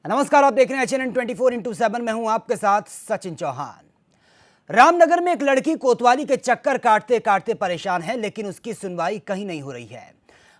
नमस्कार, आप देख रहे हैं एचएनएन 24x7 में हूं आपके साथ सचिन चौहान। रामनगर में एक लड़की कोतवाली के चक्कर काटते काटते परेशान है, लेकिन उसकी सुनवाई कहीं नहीं हो रही है।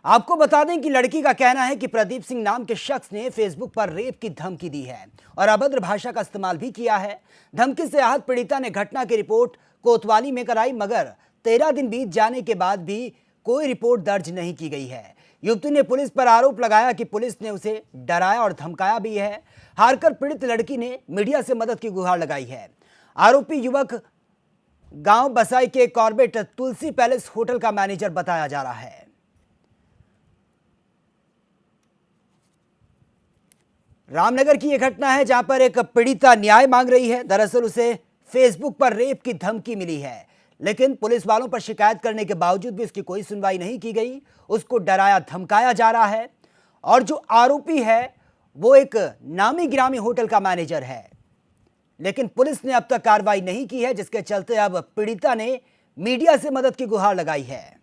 आपको बता दें कि लड़की का कहना है कि प्रदीप सिंह नाम के शख्स ने फेसबुक पर रेप की धमकी दी है और अभद्र भाषा का इस्तेमाल भी किया है। धमकी से आहत पीड़िता ने घटना की रिपोर्ट कोतवाली में कराई, मगर 13 दिन बीत जाने के बाद भी कोई रिपोर्ट दर्ज नहीं की गई है। युवती ने पुलिस पर आरोप लगाया कि पुलिस ने उसे डराया और धमकाया भी है। हारकर पीड़ित लड़की ने मीडिया से मदद की गुहार लगाई है। आरोपी युवक गांव बसाई के कॉर्बेट तुलसी पैलेस होटल का मैनेजर बताया जा रहा है। रामनगर की यह घटना है जहां पर एक पीड़िता न्याय मांग रही है। दरअसल उसे फेसबुक पर रेप की धमकी मिली है, लेकिन पुलिस वालों पर शिकायत करने के बावजूद भी उसकी कोई सुनवाई नहीं की गई। उसको डराया धमकाया जा रहा है और जो आरोपी है वो एक नामी गिरामी होटल का मैनेजर है, लेकिन पुलिस ने अब तक कार्रवाई नहीं की है, जिसके चलते अब पीड़िता ने मीडिया से मदद की गुहार लगाई है।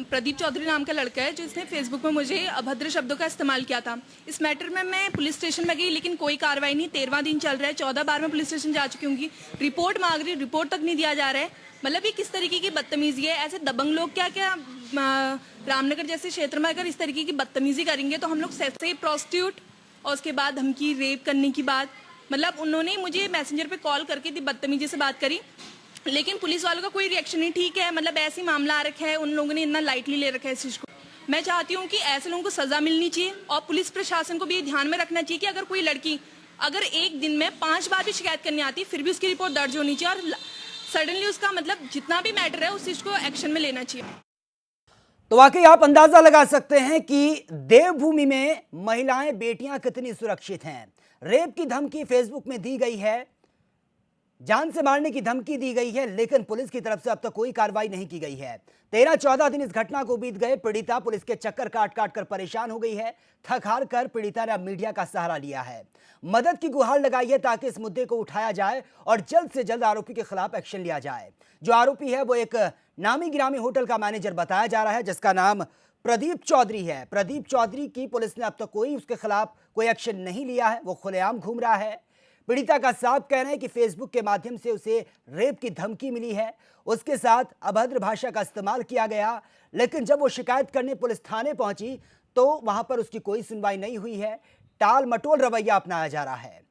प्रदीप चौधरी नाम का लड़का है जिसने फेसबुक में मुझे अभद्र शब्दों का इस्तेमाल किया था। इस मैटर में मैं पुलिस स्टेशन में गई, लेकिन कोई कार्रवाई नहीं। 13वां दिन चल रहा है, 14 बार मैं पुलिस स्टेशन जा चुकी हूँ। रिपोर्ट मांग रही, रिपोर्ट तक नहीं दिया जा रहा है। मतलब ये किस तरीके की बदतमीजी है? ऐसे दबंग लोग क्या क्या रामनगर जैसे क्षेत्र में अगर इस तरीके की बदतमीजी करेंगे तो हम लोग से प्रोस्टिट्यूट और उसके बाद धमकी रेप करने की बात, मतलब उन्होंने मुझे मैसेंजर पे कॉल करके बदतमीजी से बात करी, लेकिन पुलिस वालों का कोई रिएक्शन नहीं। ठीक है, मतलब ऐसे ही मामला आ रखा है, उन लोगों ने इतना लाइटली ले रखा है इस चीज को। मैं चाहती हूँ कि ऐसे लोगों को सजा मिलनी चाहिए और पुलिस प्रशासन को भी ये ध्यान में रखना चाहिए कि अगर कोई लड़की अगर एक दिन में 5 बार भी शिकायत करने आती फिर भी उसकी रिपोर्ट दर्ज होनी चाहिए और सडनली उसका मतलब जितना भी मैटर है उस चीज को एक्शन में लेना चाहिए। तो वाकई आप अंदाजा लगा सकते हैं कि देवभूमि में महिलाएं, बेटियां कितनी सुरक्षित हैं। रेप की धमकी फेसबुक में दी गई है, जान से मारने की धमकी दी गई है, लेकिन पुलिस की तरफ से अब तक कोई कार्रवाई नहीं की गई है। 13-14 दिन इस घटना को बीत गए। पीड़िता पुलिस के चक्कर काट काट कर परेशान हो गई है। थक हार कर पीड़िता ने अब मीडिया का सहारा लिया है, मदद की गुहार लगाई है ताकि इस मुद्दे को उठाया जाए और जल्द से जल्द आरोपी के खिलाफ एक्शन लिया जाए। जो आरोपी है वो एक नामी गिरामी होटल का मैनेजर बताया जा रहा है, जिसका नाम प्रदीप चौधरी है। प्रदीप चौधरी की पुलिस ने अब तक कोई उसके खिलाफ कोई एक्शन नहीं लिया है, वो खुलेआम घूम रहा है। पीड़िता का साफ कहना है कि फेसबुक के माध्यम से उसे रेप की धमकी मिली है, उसके साथ अभद्र भाषा का इस्तेमाल किया गया, लेकिन जब वो शिकायत करने पुलिस थाने पहुंची तो वहां पर उसकी कोई सुनवाई नहीं हुई है। टाल मटोल रवैया अपनाया जा रहा है।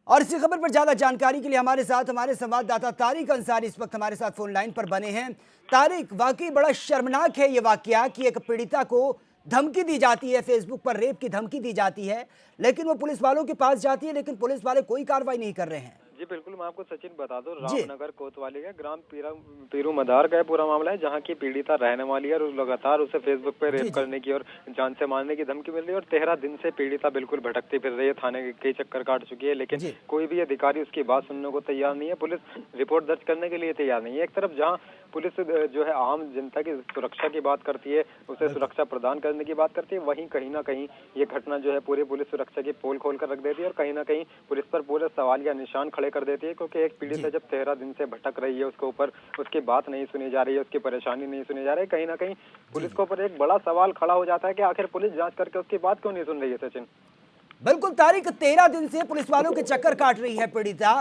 और इसी खबर पर ज्यादा जानकारी के लिए हमारे साथ हमारे संवाददाता तारिक अंसारी इस वक्त हमारे साथ फोन लाइन पर बने हैं। तारिक, वाकई बड़ा शर्मनाक है ये वाकया कि एक पीड़िता को धमकी दी जाती है, फेसबुक पर रेप की धमकी दी जाती है, लेकिन वो पुलिस वालों के पास जाती है, लेकिन पुलिस वाले कोई कार्रवाई नहीं कर रहे हैं। जी बिल्कुल, मैं आपको सचिन बता दूं, रामनगर कोतवाली का ग्राम पीरू मदार का पूरा मामला है, जहां की पीड़िता रहने वाली है और लगातार उसे फेसबुक पे रेप करने की और जान से मारने की धमकी मिल रही है और 13 दिन से पीड़िता बिल्कुल भटकती फिर रही है। थाने के कई चक्कर काट चुकी है, लेकिन कोई भी अधिकारी उसकी बात सुनने को तैयार नहीं है। पुलिस रिपोर्ट दर्ज करने के लिए तैयार नहीं है। एक तरफ जहाँ पुलिस जो है आम जनता की सुरक्षा की बात करती है, उसे सुरक्षा प्रदान करने की बात करती है, वहीं कहीं ना कहीं ये घटना जो है पूरी पुलिस सुरक्षा की पोल खोल कर रख देती है और कहीं ना कहीं पुलिस पर पूरे सवाल या निशान खड़े कर देती है। क्योंकि एक पीड़ित जब 13 दिन से भटक रही है, उसके ऊपर उसकी बात नहीं सुनी जा रही है, उसकी परेशानी नहीं सुनी जा रही है, कहीं ना कहीं पुलिस के ऊपर एक बड़ा सवाल खड़ा हो जाता है कि आखिर पुलिस जांच करके उसकी बात क्यों नहीं सुन रही है। सचिन, बिल्कुल तारिक, 13 दिन से पुलिस वालों के चक्कर काट रही है पीड़िता,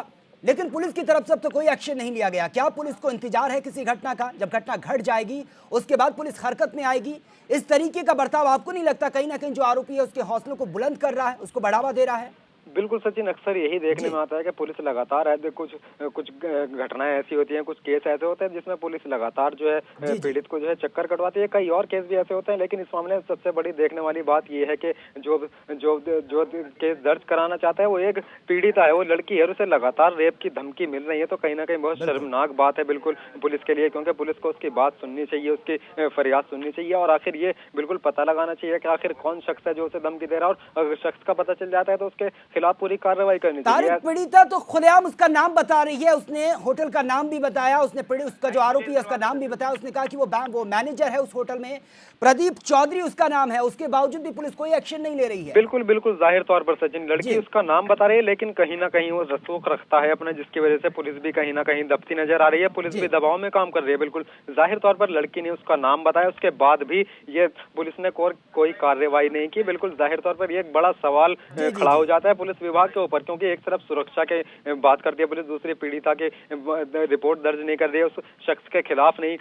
लेकिन पुलिस की तरफ से अब तो कोई एक्शन नहीं लिया गया। क्या पुलिस को इंतजार है किसी घटना का? जब घटना घट जाएगी उसके बाद पुलिस हरकत में आएगी। इस तरीके का बर्ताव आपको नहीं लगता कहीं ना कहीं जो आरोपी है उसके हौसलों को बुलंद कर रहा है, उसको बढ़ावा दे रहा है? बिल्कुल सचिन, अक्सर यही देखने में आता है कि पुलिस लगातार है, कुछ घटनाएं ऐसी होती हैं, कुछ केस ऐसे होते हैं जिसमें पुलिस लगातार जो है पीड़ित को जो है चक्कर कटवाती है। कई और केस भी ऐसे होते हैं, लेकिन इस मामले में सबसे बड़ी देखने वाली बात ये है कि जो जो जो केस दर्ज कराना चाहता है वो एक पीड़िता है, वो लड़की है, उसे लगातार रेप की धमकी मिल रही है। तो कहीं ना कहीं बहुत शर्मनाक बात है बिल्कुल पुलिस के लिए, क्योंकि पुलिस को उसकी बात सुननी चाहिए, उसकी फरियाद सुननी चाहिए और आखिर ये बिल्कुल पता लगाना चाहिए कि आखिर कौन शख्स है जो उसे धमकी दे रहा है, और अगर शख्स का पता चल जाता है तो उसके खिलाफ पूरी कार्रवाई करनी तारिक, चाहिए। पीड़िता तो खुलेआम उसका नाम बता रही है, उसने होटल का नाम भी बताया, उसने उसका जो आरोपी है उसका नाम भी बताया, उसने कहा कि वो मैनेजर है उस होटल में, प्रदीप चौधरी उसका नाम है, उसके बावजूद भी पुलिस कोई एक्शन नहीं ले रही है। बिल्कुल बिल्कुल, जाहिर तौर पर सचिन लड़की उसका नाम बता रही है, लेकिन कहीं ना कहीं वो रसूख रखता है अपना, जिसकी वजह से पुलिस भी कहीं ना कहीं दबती नजर आ रही है, पुलिस भी दबाव में काम कर रही है। बिल्कुल जाहिर तौर पर लड़की ने उसका नाम बताया, उसके बाद भी ये पुलिस ने कोई कार्रवाई नहीं की। बिल्कुल जाहिर तौर पर ये एक बड़ा सवाल खड़ा हो जाता है पुलिस विभाग के ऊपर, क्योंकि एक तरफ सुरक्षा के बात करती है पुलिस, दूसरी पीड़िता के रिपोर्ट दर्ज नहीं कर रही है, उस शख्स के खिलाफ नहीं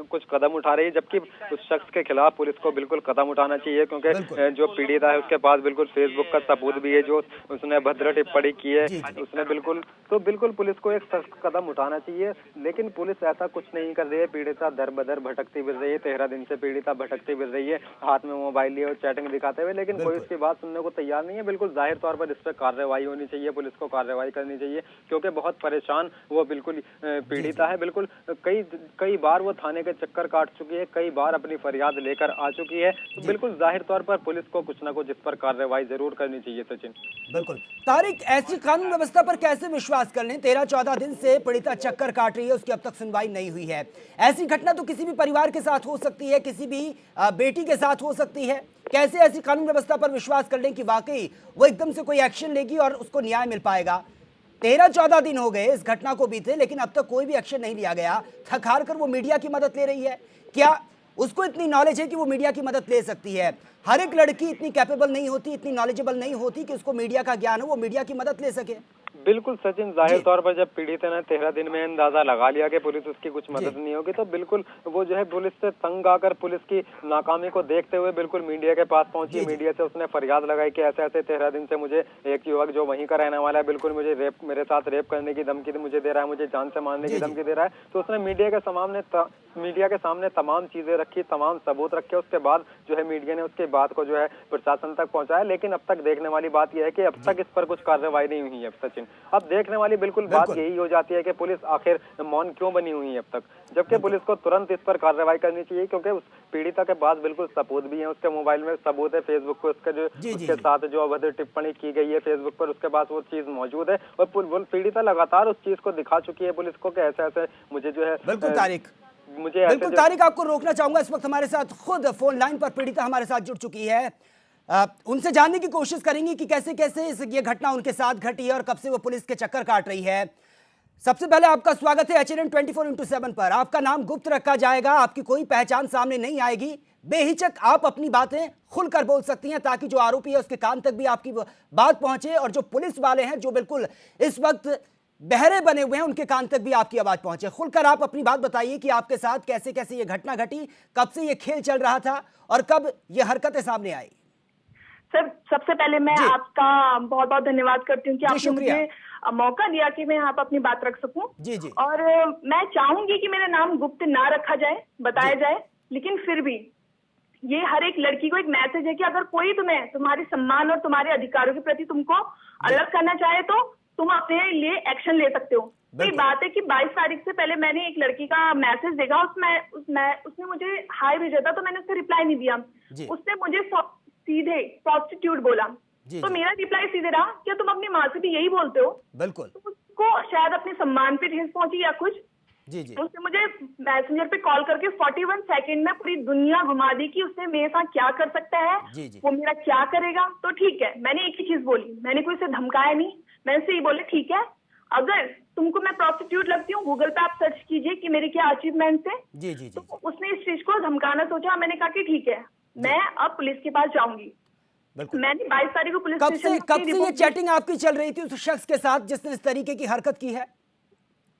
कुछ कदम उठा रही है, जबकि उस शख्स के खिलाफ पुलिस को बिल्कुल कदम उठाना चाहिए, क्योंकि जो पीड़िता है उसके पास बिल्कुल फेसबुक का सबूत भी है, जो उसने भद्र टिप्पणी की है उसने, बिल्कुल पुलिस को एक सख्त कदम उठाना चाहिए, लेकिन पुलिस ऐसा कुछ नहीं कर रही है। पीड़िता दर बदर भटकती फिर रही है, 13 दिन से पीड़िता भटकती फिर रही है, हाथ में मोबाइल लिए और चैटिंग दिखाते हुए, लेकिन कोई उसकी बात सुनने को तैयार नहीं है। बिल्कुल जाहिर तौर पर इस पर कार्रवाई होनी चाहिए, पुलिस को कार्रवाई करनी चाहिए, क्योंकि बहुत परेशान वो बिल्कुल पीड़िता है। बिल्कुल कई बार वो थाने के चक्कर काट चुकी है, कई बार अपनी फरियाद लेकर आ चुकी है, तो बिल्कुल जाहिर तौर पर पुलिस को कुछ ना कुछ इस पर कार्रवाई जरूर करनी चाहिए। सचिन, बिल्कुल तारिक, ऐसी कानून व्यवस्था पर कैसे विश्वास कर लें? 13-14 दिन से पीड़िता चक्कर काट रही है, उसकी अब तक सुनवाई नहीं हुई है। ऐसी घटना तो किसी भी परिवार के साथ हो सकती है, किसी भी बेटी के साथ हो सकती है। कैसे ऐसी कानून व्यवस्था पर विश्वास कर लें कि वाकई वो एकदम से कोई एक्शन लेगी और उसको न्याय मिल पाएगा? 13-14 दिन हो गए इस घटना को बीते, लेकिन अब तक कोई भी एक्शन नहीं लिया गया। थक हार कर वो मीडिया की मदद ले रही है। क्या उसको इतनी नॉलेज है कि वो मीडिया की मदद ले सकती है? हर एक लड़की इतनी कैपेबल नहीं होती, इतनी नॉलेजेबल नहीं होती कि उसको मीडिया का ज्ञान हो, वो मीडिया की मदद ले सके। बिल्कुल सचिन, जाहिर तौर पर जब पीड़ित ने 13 दिन में अंदाजा लगा लिया कि पुलिस उसकी कुछ मदद नहीं होगी, तो बिल्कुल वो जो है पुलिस से तंग आकर, पुलिस की नाकामी को देखते हुए बिल्कुल मीडिया के पास पहुंची। मीडिया से उसने फरियाद लगाई कि ऐसे ऐसे 13 दिन से मुझे एक युवक जो वहीं का रहने वाला है, बिल्कुल मुझे मेरे साथ रेप करने की धमकी मुझे दे रहा है, मुझे जान से मारने की धमकी दे रहा है। तो उसने मीडिया के सामने तमाम चीजें रखी, तमाम सबूत रखे, उसके बाद जो है मीडिया ने उसके बात को जो है प्रशासन तक पहुंचाया। लेकिन अब तक देखने वाली बात यह है कि अब तक इस पर कुछ कार्रवाई नहीं हुई है। सचिन, अब देखने वाली बिल्कुल बात यही हो जाती है कि पुलिस आखिर मौन क्यों बनी हुई है अब तक, जबकि पुलिस को तुरंत इस पर कार्रवाई करनी चाहिए, क्योंकि उस पीड़िता के पास बिल्कुल सबूत भी है, उसके मोबाइल में सबूत है, फेसबुक पर उसके साथ जो अभद्र टिप्पणी की गई है फेसबुक पर, उसके पास वो चीज मौजूद है, और पीड़िता लगातार उस चीज को दिखा चुकी है पुलिस को कि ऐसे ऐसे मुझे जो है। बिल्कुल तारिक, आपको रोकना चाहूंगा, इस वक्त हमारे साथ खुद फोन लाइन पर पीड़िता हमारे साथ जुड़ चुकी है। उनसे जानने की कोशिश करेंगे कि कैसे कैसे ये घटना उनके साथ घटी है और कब से वो पुलिस के चक्कर काट रही है। सबसे पहले आपका स्वागत है HNN 24x7 पर। आपका नाम गुप्त रखा जाएगा, आपकी कोई पहचान सामने नहीं आएगी, बेहिचक आप अपनी बातें खुलकर बोल सकती हैं, ताकि जो आरोपी है उसके कान तक भी आपकी बात पहुंचे, और जो पुलिस वाले हैं जो बिल्कुल इस वक्त बहरे बने हुए हैं उनके कान तक भी आपकी आवाज पहुंचे। खुलकर आप अपनी बात बताइए कि आपके साथ कैसे कैसे ये घटना घटी, कब से ये खेल चल रहा था और कब ये हरकतें सामने आई। सर, सबसे पहले मैं आपका बहुत बहुत धन्यवाद करती हूँ कि आपने मुझे मौका दिया कि मैं यहाँ पर अपनी बात रख सकूं। जी। और मैं चाहूंगी कि मेरा नाम गुप्त ना रखा जाए, बताया जाए, लेकिन फिर भी ये हर एक लड़की को एक मैसेज है कि अगर कोई तुम्हारे सम्मान और तुम्हारे अधिकारों के प्रति तुमको अलग करना चाहे तो तुम अपने लिए एक्शन ले सकते हो। तो बात है कि 22 तारीख से पहले मैंने एक लड़की का मैसेज देखा, उसने मुझे हाय भेजा था, तो मैंने उसको रिप्लाई नहीं दिया। उसने मुझे सीधे प्रोस्टिट्यूट बोला, तो मेरा रिप्लाई सीधे रहा, क्या तुम अपनी माँ से भी यही बोलते हो? बिल्कुल। तो उसको शायद अपने सम्मान पे ठेस पहुंची या कुछ। उसने मुझे मैसेंजर पे कॉल करके 41 सेकंड में पूरी दुनिया घुमा दी कि उसने मेरे साथ क्या कर सकता है, वो मेरा क्या करेगा। तो ठीक है, मैंने एक ही चीज बोली, मैंने कोई से धमकाया नहीं, मैंने से ये बोले ठीक है, अगर तुमको मैं प्रोस्टिट्यूट लगती हूँ, गूगल पे आप सर्च कीजिए कि मेरे क्या अचीवमेंट्स है। तो उसने इस चीज को धमकाना सोचा, मैंने कहा कि ठीक है, मैं अब पुलिस के पास जाऊंगी। मैंने 22 तारीख को पुलिस स्टेशन कब से ये चैटिंग आपकी चल रही थी उस शख्स के साथ जिसने इस तरीके की हरकत की है?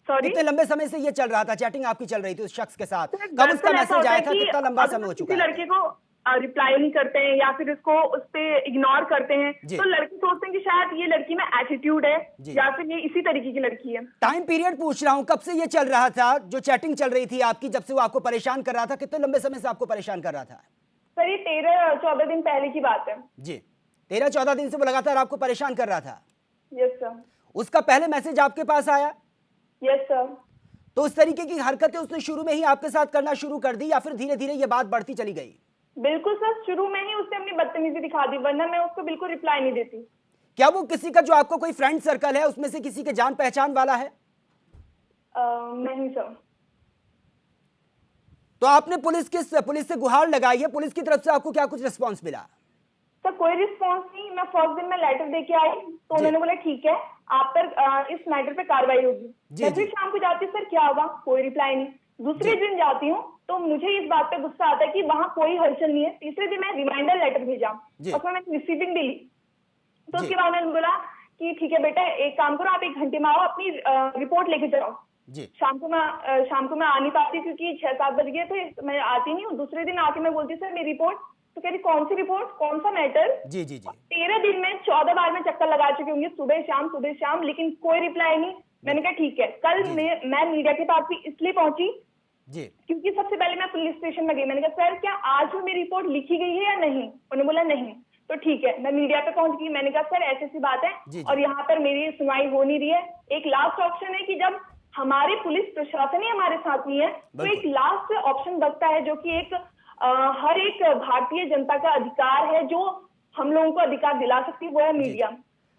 सॉरी, कितने लंबे समय से ये चल रहा था, चैटिंग आपकी चल रही थी उस शख्स के साथ? कब उसका मैसेज आया था? कितना लंबा समय हो चुका है? लड़के को रिप्लाई नहीं करते हैं या फिर उसको उस पे इग्नोर करते हैं, तो लड़के सोचते हैं कि शायद ये लड़की में एटीट्यूड है या फिर ये इसी तरीके की लड़की है। टाइम पीरियड पूछ रहा हूँ, कब से ये चल रहा था जो चैटिंग चल रही थी आपकी, जब से वो आपको परेशान कर रहा था? कितने लंबे समय से आपको परेशान कर रहा था? सर, ये 13-14 दिन पहले की बात है। जी, 13-14 दिन से वो लगातार आपको परेशान कर रहा था? Yes sir. उसका पहले मैसेज आपके पास आया? Yes sir. तो उस तरीके की हरकतें उसने शुरू में ही आपके साथ करना शुरू कर दी या फिर धीरे धीरे ये बात बढ़ती चली गई? बिल्कुल सर, शुरू में ही उसने अपनी बदतमीजी दिखा दी, वरना मैं उसको बिल्कुल रिप्लाई नहीं देती। क्या वो किसी का जो आपको कोई फ्रेंड सर्कल है उसमें से किसी के जान पहचान वाला है? नहीं सर। तो आपने पुलिस से गुहार लगाई है, पुलिस की तरफ से आपको क्या कुछ रिस्पॉन्स मिला? सर कोई रिस्पॉन्स नहीं। मैं फर्स्ट दिन में लेटर देके आई तो उन्होंने बोला ठीक है आप पर इस मैटर पे कार्रवाई होगी। मैं फिर शाम को जाती सर क्या होगा, कोई रिप्लाई नहीं। दूसरे दिन जाती हूँ तो मुझे इस बात पे गुस्सा आता है कि वहाँ कोई हलचल नहीं है। तीसरे दिन मैं रिमाइंडर लेटर भेजा, उसमें मैंने रिसीविंग भी ली। तो उसके बाद उन्होंने बोला कि ठीक है बेटा एक काम करो, आप 1 घंटे में आओ, अपनी रिपोर्ट लेके जाओ। शाम को मैं आ नहीं पाती क्योंकि 6-7 बज गए थे, मैं आती नहीं हूँ। दूसरे दिन आके मैं बोलती सर मेरी रिपोर्ट, तो कह रही कौन सी रिपोर्ट, कौन सा मैटर। 13 दिन में 14 बार में चक्कर लगा चुकी होंगी, सुबह शाम, लेकिन कोई रिप्लाई नहीं। मैंने कहा ठीक है। कल मैं मीडिया के पास भी इसलिए पहुंची क्योंकि सबसे पहले मैं पुलिस स्टेशन में गई। मैंने कहा सर क्या आज भी मेरी रिपोर्ट लिखी गई है या नहीं? उन्होंने बोला नहीं। तो ठीक है, मैं मीडिया पे पहुंच गई। मैंने कहा सर ऐसी ऐसी बात है और यहाँ पर मेरी सुनवाई हो नहीं रही है। एक लास्ट ऑप्शन है कि जब हमारे पुलिस प्रशासन ही हमारे साथ नहीं है तो एक लास्ट ऑप्शन बचता है जो कि एक हर एक भारतीय जनता का अधिकार है, जो हम लोगों को अधिकार दिला सकती है, वो है मीडिया।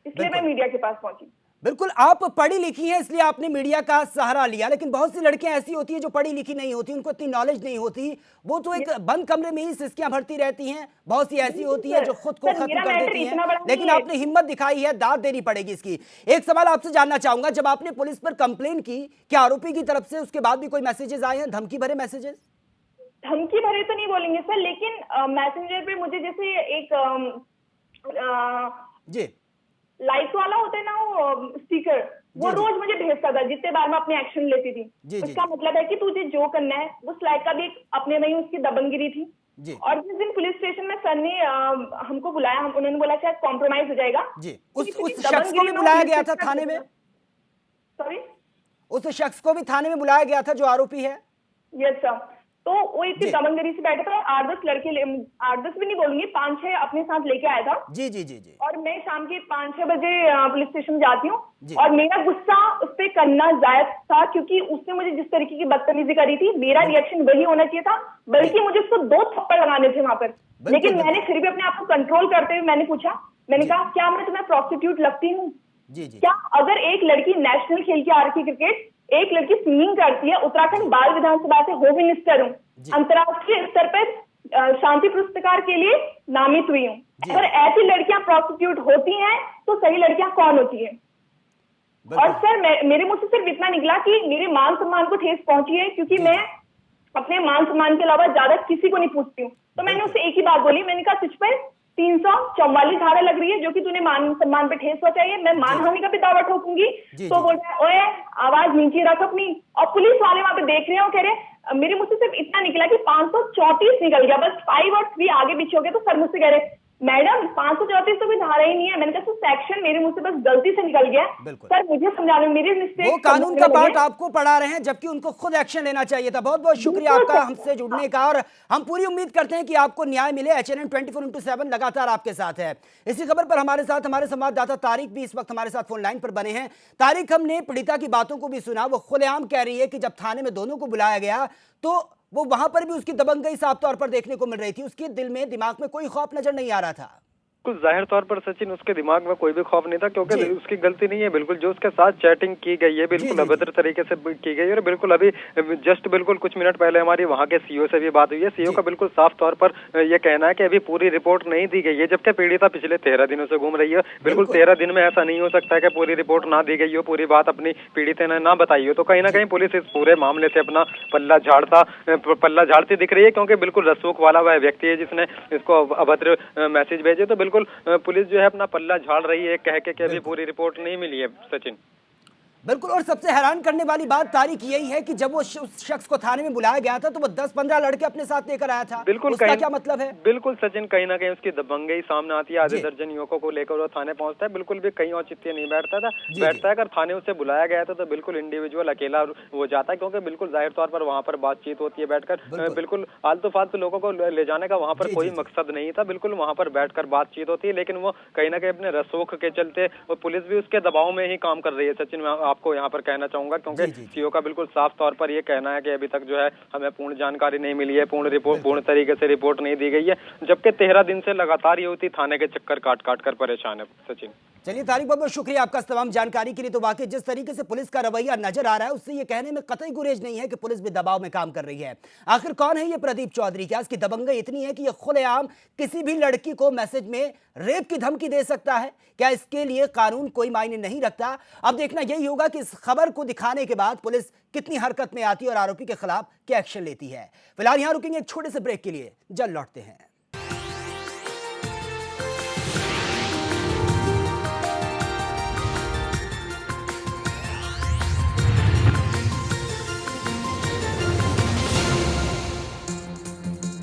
इसलिए मैं मीडिया के पास पहुंची। बिल्कुल, आप पढ़ी लिखी हैं इसलिए आपने मीडिया का सहारा लिया, लेकिन बहुत सी लड़कियां ऐसी होती हैं जो पढ़ी लिखी नहीं होती, उनको इतनी नॉलेज नहीं होती, वो तो एक बंद कमरे में ही सिस्कियां भरती रहती हैं। बहुत सी ऐसी होती है जो खुद को खत्म कर देती हैं, लेकिन आपने हिम्मत दिखाई है, दाद देनी पड़ेगी इसकी। एक सवाल आपसे जानना चाहूंगा, जब आपने पुलिस पर कंप्लेन की, क्या आरोपी की तरफ से उसके बाद भी कोई मैसेजेस आए हैं, धमकी भरे मैसेजेस? धमकी भरे तो नहीं बोलेंगे सर, लेकिन मैसेंजर पे मुझे जैसे एक लाइक वाला होता है ना वो स्टिकर, वो रोज मुझे भेजता था जितने बार मैं अपने एक्शन लेती थी। उसका मतलब है कि तुझे जो करना है। उस लाइक का भी एक अपने में ही उसकी दबंगगिरी थी। और जिस दिन पुलिस स्टेशन में सर ने हमको बुलाया, उन्होंने बोला शायद कॉम्प्रोमाइज हो जाएगा। उस शख्स को भी बुलाया गया था थाने में? सॉरी, उस शख्स को भी थाने में बुलाया गया था जो आरोपी है? Yes sir. तो वो इतनी दबंगगिरी से बैठा था। 8-10 लड़के, 8-10 भी नहीं बोलूंगी, 5-6 अपने साथ लेके आया था। जी। और मैं शाम के 5-6 बजे पुलिस स्टेशन जाती हूँ और मेरा गुस्सा उस पर करना जायज था क्योंकि उसने मुझे जिस तरीके की बदतमीजी करी थी, मेरा रिएक्शन वही होना चाहिए था, बल्कि मुझे उसको 2 थप्पड़ लगाने थे वहां पर। लेकिन मैंने फिर भी अपने आप को कंट्रोल करते हुए मैंने पूछा, मैंने कहा क्या मैं तुम्हें प्रोस्टिट्यूट लगती हूँ? क्या अगर एक लड़की नेशनल खेल के आ रही थी क्रिकेट, एक लड़की स्विमिंग करती है, उत्तराखंड बाल विधानसभा से होम मिनिस्टर हूँ, अंतर्राष्ट्रीय स्तर पर शांति पुरस्कार के लिए नामित हुई हूँ, अगर ऐसी लड़कियां प्रोस्टिट्यूट होती हैं तो सही लड़कियां कौन होती है? और सर मेरे मुंह से सिर्फ इतना निकला कि मेरे मान सम्मान को ठेस पहुंची है क्योंकि मैं अपने मान सम्मान के अलावा ज्यादा किसी को नहीं पूछती हूँ। तो मैंने उससे एक ही बात बोली, मैंने कहा तुझ पर 344 धारा लग रही है जो कि तूने मान सम्मान पे ठेस पहुंचाई है, मैं मानहानि का भी दावा ठोकूंगी। तो बोल रहा है ओए आवाज नीचे रख अपनी। और पुलिस वाले वहां पे देख रहे हो, कह रहे, मेरे मुझसे सिर्फ इतना निकला कि 534 निकल गया, बस 5 और 3 आगे पीछे हो गए। तो सर मुझसे कह रहे मैडम 534 तो कोई धारा ही नहीं है। मैंने कहा सेक्शन मेरे मुंह से बस गलती से निकल गया। सर मुझे समझा लो, मेरी मिस्टेक। वो कानून का पाठ आपको पढ़ा रहे हैं जबकि उनको खुद एक्शन लेना चाहिए था। बहुत बहुत शुक्रिया आपका हमसे जुड़ने का, और हम पूरी उम्मीद करते हैं कि आपको न्याय मिले। HNN 24/7 लगातार आपके साथ है। इसी खबर पर हमारे साथ हमारे संवाददाता तारिक भी इस वक्त हमारे साथ फोन लाइन पर बने हैं। तारिक, हमने पीड़िता की बातों को भी सुना, वो खुलेआम कह रही है कि जब थाने में दोनों को बुलाया गया तो वो वहां पर भी उसकी दबंगई साफ तौर पर देखने को मिल रही थी। उसके दिल में, दिमाग में कोई खौफ नजर नहीं आ रहा था। कुछ जाहिर तौर पर सचिन उसके दिमाग में कोई भी खौफ नहीं था क्योंकि उसकी गलती नहीं है। बिल्कुल जो उसके साथ चैटिंग की गई है बिल्कुल अभद्र तरीके से की गई है। और बिल्कुल अभी जस्ट बिल्कुल कुछ मिनट पहले हमारी वहां के सीओ से भी बात हुई है। सीओ का बिल्कुल साफ तौर पर यह कहना है कि अभी पूरी रिपोर्ट नहीं दी गई है, जबकि पीड़िता पिछले 13 दिनों से घूम रही है। बिल्कुल 13 दिन में ऐसा नहीं हो सकता है कि पूरी रिपोर्ट ना दी गई हो, पूरी बात अपनी पीड़िता ने ना बताई हो। तो कहीं ना कहीं पुलिस इस पूरे मामले से अपना पल्ला झाड़ती दिख रही है क्योंकि बिल्कुल रसूख वाला वह व्यक्ति है जिसने इसको अभद्र मैसेज भेजे। तो बिल्कुल पुलिस जो है अपना पल्ला झाड़ रही है कह के कि अभी पूरी रिपोर्ट नहीं मिली है सचिन। बिल्कुल, और सबसे हैरान करने वाली बात तारिक यही है कि जब वो उस शख्स को थाने में बुलाया गया था तो वो 10-15 लड़के अपने साथ लेकर आया था। बिल्कुल, उसका क्या मतलब है? बिल्कुल सचिन, कहीं ना कहीं उसकी दबंगई सामने आती है। आधे दर्जन युवकों को लेकर वो थाने पहुंचता है। बिल्कुल भी कहीं औचित्य नहीं बैठता है। अगर थाने उसे बुलाया गया था तो बिल्कुल इंडिविजुअल अकेला वो जाता है क्योंकि बिल्कुल जाहिर तौर पर वहाँ पर बातचीत होती है बैठकर। बिल्कुल आलतू फालतू लोगों को ले जाने का वहाँ पर कोई मकसद नहीं था। बिल्कुल वहाँ पर बैठकर बातचीत होती है, लेकिन वो कहीं ना कहीं अपने रसूख के चलते और पुलिस भी उसके दबाव में ही काम कर रही है। सचिन, मैं आपको यहाँ पर कहना चाहूंगा क्योंकि सीओ का बिल्कुल साफ तौर पर यह कहना है कि अभी तक जो है हमें पूर्ण जानकारी नहीं मिली है, पूर्ण तरीके से रिपोर्ट नहीं दी गई है, जबकि 13 दिन से लगातार युवती थाने के चक्कर काट कर परेशान है। सचिन। चलिए तारिक, बहुत बहुत शुक्रिया आपका तमाम जानकारी के लिए। तो वाकई जिस तरीके से पुलिस का रवैया नजर आ रहा है उससे ये कहने में कतई गुरेज नहीं है कि पुलिस भी दबाव में काम कर रही है। आखिर कौन है ये प्रदीप चौधरी? क्या इसकी दबंगई इतनी है कि ये खुलेआम किसी भी लड़की को मैसेज में रेप की धमकी दे सकता है? क्या इसके लिए कानून कोई मायने नहीं रखता? अब देखना यही होगा कि इस खबर को दिखाने के बाद पुलिस कितनी हरकत में आती है और आरोपी के खिलाफ क्या एक्शन लेती है। फिलहाल यहां रुकेंगे एक छोटे से ब्रेक के लिए, जल्द लौटते हैं।